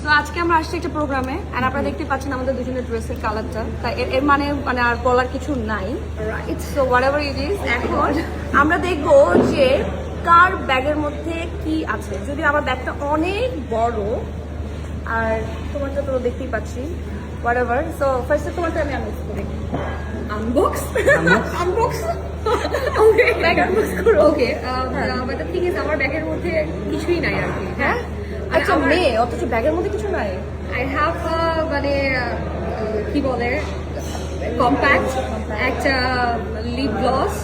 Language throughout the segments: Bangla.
তো আজকে আমরা আসছি একটা প্রোগ্রামে এন্ড আপনারা দেখতে পাচ্ছেন আমাদের দুজনের ড্রেসের কালারটা তাই এর মানে আর বলার কিছু নাই right so whatever it is এখন আমরা দেখবো যে কার ব্যাগের মধ্যে কি আছে যদি আমার ব্যাগটা অনেক বড় আর তোমারটা তো দেখতেই পাচ্ছি হোয়াটএভার সো ফার্স্টে তোমারটা আমি আনবক্স করি আনবক্স ওকে ব্যাগ আনবক্স করো ওকে বাট ঠিক আছে আমার ব্যাগের মধ্যে কিছুই নাই আর কি হ্যাঁ আচ্ছা মেয়ে অথচ ব্যাগের মধ্যে কিছু নাই আই হ্যাভ মানে কি বলে কম্প্যাক্ট একটা লিপ গ্লস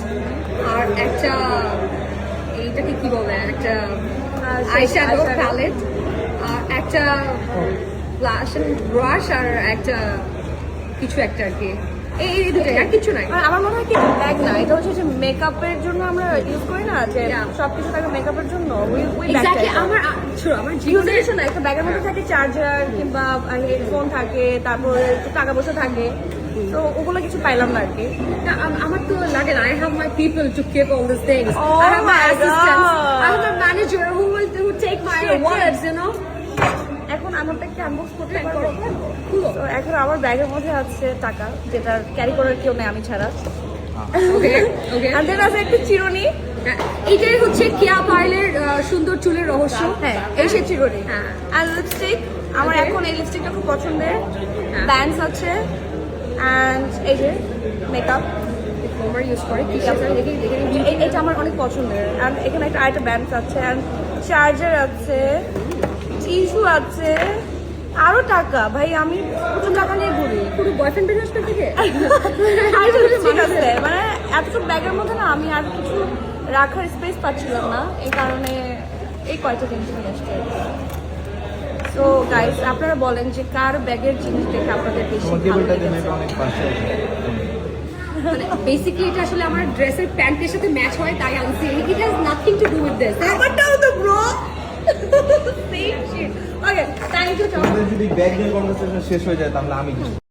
আর একটা এইটাকে কি বলে একটা আইশ্যাডো প্যালেট আর একটা ব্রাশ আর একটা কিছু একটা আর কি এই দুটোই আর কিছু নাই আমার মনে হয় কি ব্যাগ না এটা হচ্ছে যে মেকআপের জন্য আমরা ইউজ করি না যে সবকিছু থাকে মেকআপের জন্য ওই ব্যাগটা আমার ইউজেশন না একটা ব্যাগের মধ্যে থাকে চার্জার কিংবা হেডফোন থাকে তারপরে একটু টাকা পয়সা থাকে তো ওগুলো কিছু পাইলাম না আর কি আমার তো লাগে না I have my people to keep all this things I have my assistants I have a manager who will take my words you know এখন আমারটা কি আনবক্স করতে পারবো তো এখন আমার ব্যাগের মধ্যে আছে টাকা যেটা ক্যারি করার কেউ নেই আমি ছাড়া ওকে ওকে আর দেন আছে একটা চিরুনি এইটাই হচ্ছে কেয়া পার্লের সুন্দর চুলের রহস্য হ্যাঁ এই সে চিরুনি হ্যাঁ আর লিপস্টিক আমার এখন এই লিপস্টিকটা খুব পছন্দের ব্যান্ডস আছে অ্যান্ড এই যে মেকআপ আমার ইউজ করে কি এটা আমার অনেক পছন্দের অ্যান্ড এখানে একটা আরেকটা ব্যান্ডস আছে অ্যান্ড চার্জার আছে টিস্যু আছে আরো টাকা ভাই আমি প্রচুর টাকা নিয়ে ঘুরি পুরো বয়ফ্রেন্ড বিজনেসটা থেকে ঠিক আছে মানে এতটুকু ব্যাগের মধ্যে না আমি আর কিছু রাখার স্পেস পাচ্ছিলাম না এই কারণে এই কয়টা জিনিস নিয়ে আসছে তো গাইস আপনারা বলেন যে কার ব্যাগের জিনিস দেখে আপনাদের বেশি ভালো লেগেছে মানে বেসিক্যালি এটা আসলে আমার ড্রেসের প্যান্টের সাথে ম্যাচ হয় তাই আনছি it has nothing to do with this আমারটাও তো bro same shit okay thank you যদি ব্যাগ নিয়ে কনভারসেশন শেষ হয়ে যায় তাহলে আমি